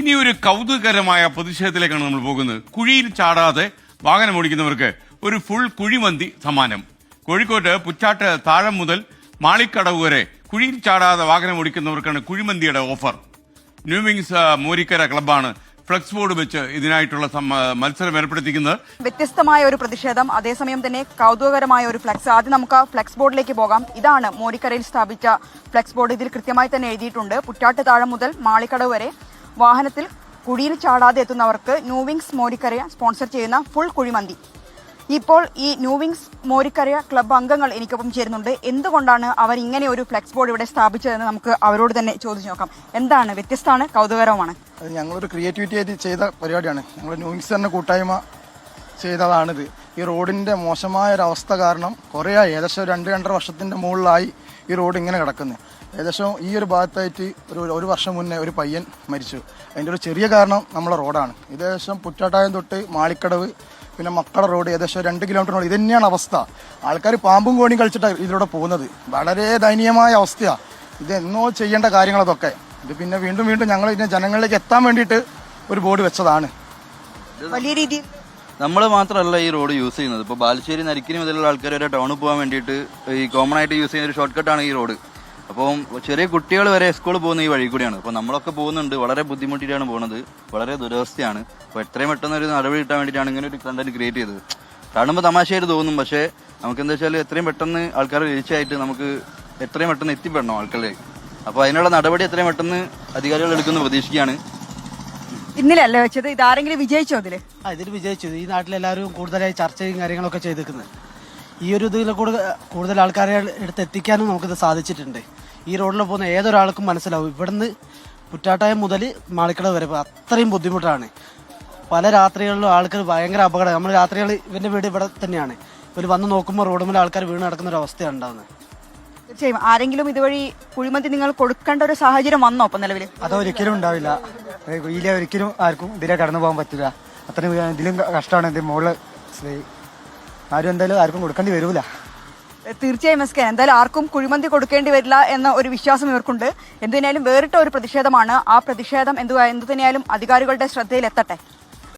ഇനി ഒരു കൗതുകകരമായ പ്രതിഷേധത്തിലേക്കാണ് നമ്മൾ പോകുന്നത്. കുഴിയിൽ ചാടാതെ വാഹനം ഓടിക്കുന്നവർക്ക് ഒരു ഫുൾ കുഴിമന്തി സമ്മാനം. കോഴിക്കോട്ട് പുറ്റാട്ട് താഴം മുതൽ മാളിക്കടവ് വരെ കുഴിയിൽ ചാടാതെ വാഹനം ഓടിക്കുന്നവർക്കാണ് കുഴിമന്തിയുടെ ഓഫർ. ന്യൂ വിങ്സ് മോരിക്കര ക്ലബ്ബാണ് ഫ്ലെക്സ് ബോർഡ് വെച്ച് ഇതിനായിട്ടുള്ള മത്സരം ഏർപ്പെടുത്തിക്കുന്നത്. വ്യത്യസ്തമായ ഒരു പ്രതിഷേധം, അതേസമയം തന്നെ കൗതുകകരമായ ഒരു ഫ്ലെക്സ്. ആദ്യം നമുക്ക് ഫ്ലെക്സ് ബോർഡിലേക്ക് പോകാം. ഇതാണ് മോരിക്കരയിൽ സ്ഥാപിച്ച ഫ്ലെക്സ് ബോർഡ്. ഇതിൽ കൃത്യമായി തന്നെ എഴുതിയിട്ടുണ്ട്: പുറ്റാട്ട് താഴം മുതൽ മാളിക്കടവ് വരെ വാഹനത്തിൽ കുഴിയിൽ ചാടാതെ എത്തുന്നവർക്ക് ന്യൂ വിങ്സ് മോരിക്കര സ്പോൺസർ ചെയ്യുന്ന ഫുൾ കുഴിമന്തി. ഇപ്പോൾ ഈ ന്യൂ വിങ്സ് മോരിക്കര ക്ലബ്ബ് അംഗങ്ങൾ എനിക്കൊപ്പം ചേരുന്നുണ്ട്. എന്തുകൊണ്ടാണ് അവർ ഇങ്ങനെ ഒരു ഫ്ലെക്സ് ബോർഡ് ഇവിടെ സ്ഥാപിച്ചതെന്ന് നമുക്ക് അവരോട് തന്നെ ചോദിച്ചു നോക്കാം. എന്താണ് വ്യത്യസ്തമാണ്, കൗതുകകരവുമാണ്? അത് ഞങ്ങളൊരു ക്രിയേറ്റിവിറ്റി ആയിട്ട് ചെയ്ത പരിപാടിയാണ്. ഞങ്ങൾ ന്യൂ വിങ്സ് എന്ന കൂട്ടായ്മ ചെയ്തതാണിത്. ഈ റോഡിന്റെ മോശമായ ഒരു അവസ്ഥ കാരണം കുറേ ഏകദേശം 2-2.5 വർഷത്തിന്റെ മുകളിലായി ഈ റോഡ് ഇങ്ങനെ കിടക്കുന്നത്. ഏകദേശം ഈ ഒരു ഭാഗത്തായിട്ട് ഒരു വർഷം മുന്നേ ഒരു പയ്യൻ മരിച്ചു. അതിൻ്റെ ഒരു ചെറിയ കാരണം നമ്മളെ റോഡാണ്. ഏകദേശം പുറ്റാട്ടായം തൊട്ട് മാളിക്കടവ് പിന്നെ മക്കള റോഡ് ഏകദേശം 2 കിലോമീറ്റർ. ഇത് തന്നെയാണ് അവസ്ഥ. ആൾക്കാർ പാമ്പും കോണിയും കളിച്ചിട്ടാണ് ഇതിലൂടെ പോകുന്നത്. വളരെ ദയനീയമായ അവസ്ഥയാണ്. ഇത് എന്നോ ചെയ്യേണ്ട കാര്യങ്ങളതൊക്കെ. ഇത് പിന്നെ വീണ്ടും വീണ്ടും ഞങ്ങൾ ഇതിനെ ജനങ്ങളിലേക്ക് എത്താൻ വേണ്ടിയിട്ട് ഒരു ബോർഡ് വെച്ചതാണ്. വലിയ രീതിയിൽ നമ്മൾ മാത്രമല്ല ഈ റോഡ് യൂസ് ചെയ്യുന്നത്. ഇപ്പോൾ ബാലുശ്ശേരി നരിക്കിനി മുതലുള്ള ആൾക്കാർ വരെ ടൗണിൽ പോകാൻ വേണ്ടിയിട്ട് ഈ കോമൺ ആയിട്ട് യൂസ് ചെയ്യുന്ന ഒരു ഷോർട്ട് കട്ടാണ് ഈ റോഡ്. അപ്പം ചെറിയ കുട്ടികൾ വരെ സ്കൂളിൽ പോകുന്ന ഈ വഴി കൂടിയാണ്. അപ്പോൾ നമ്മളൊക്കെ പോകുന്നുണ്ട്, വളരെ ബുദ്ധിമുട്ടിയിട്ടാണ് പോകുന്നത്. വളരെ ദുരവസ്ഥയാണ്. അപ്പോൾ എത്രയും പെട്ടെന്ന് ഒരു നടപടി കിട്ടാൻ വേണ്ടിയിട്ടാണ് ഇങ്ങനെ ഒരു കണ്ടന്റ് ക്രിയേറ്റ് ചെയ്തത്. കാണുമ്പോൾ തമാശയായിട്ട് തോന്നും, പക്ഷേ നമുക്ക് എന്താ വെച്ചാൽ എത്രയും പെട്ടെന്ന് ആൾക്കാർ റീച്ചായിട്ട് നമുക്ക് എത്രയും പെട്ടെന്ന് എത്തിപ്പെടണം ആൾക്കാരെ. അപ്പോൾ അതിനുള്ള നടപടി എത്രയും പെട്ടെന്ന് അധികാരികൾ എടുക്കുമെന്ന് പ്രതീക്ഷിക്കുകയാണ്. ഇന്നലല്ലേ വെച്ചത്? ഇതാരെങ്കിലും വിജയിച്ചോ? ഇതിൽ വിജയിച്ചു. ഈ നാട്ടിലെല്ലാവരും കൂടുതലായി ചർച്ചയും കാര്യങ്ങളൊക്കെ ചെയ്തിരിക്കുന്നത്. ഈ ഒരു ഇതിൽ കൂടുതൽ ആൾക്കാരെ എടുത്ത് എത്തിക്കാനും നമുക്കിത് സാധിച്ചിട്ടുണ്ട്. ഈ റോഡിൽ പോകുന്ന ഏതൊരാൾക്കും മനസ്സിലാവും ഇവിടുന്ന് പുറ്റാട്ടായം മുതൽ മാളിക്കടവ് വരെ അത്രയും ബുദ്ധിമുട്ടാണ്. പല രാത്രികളിലും ആൾക്കാർ ഭയങ്കര അപകടം. നമ്മൾ രാത്രികൾ ഇവന്റെ വീട് ഇവിടെ തന്നെയാണ്. ഇവർ വന്ന് നോക്കുമ്പോൾ റോഡ് മുതൽ ആൾക്കാർ വീണ് നടക്കുന്ന ഒരു അവസ്ഥയാണ് ഉണ്ടാകുന്നത്. തീർച്ചയായും ആരെങ്കിലും ഇതുവഴി കുഴിമന്തി നിങ്ങൾ കൊടുക്കേണ്ട ഒരു സാഹചര്യം വന്നോ ഇപ്പൊ നിലവിൽ? അതൊരിക്കലും ഉണ്ടാവില്ല. ഇതിലെ ഒരിക്കലും ആർക്കും ഇതിലെ കടന്നു പോകാൻ പറ്റില്ല. അത്രയും ഇതിലും കഷ്ടമാണ്. ഇത് മുകളിൽ ആരും എന്തായാലും ആർക്കും കൊടുക്കേണ്ടി വരൂല. തീർച്ചയായും എസ്കെ, എന്തായാലും ആർക്കും കുഴിമന്തി കൊടുക്കേണ്ടി വരില്ല എന്ന ഒരു വിശ്വാസം ഇവർക്കുണ്ട്. എന്തിനായാലും വേറിട്ട ഒരു പ്രതിഷേധമാണ്. ആ പ്രതിഷേധം എന്തു തന്നെയായാലും അധികാരികളുടെ ശ്രദ്ധയിൽ എത്തട്ടെ.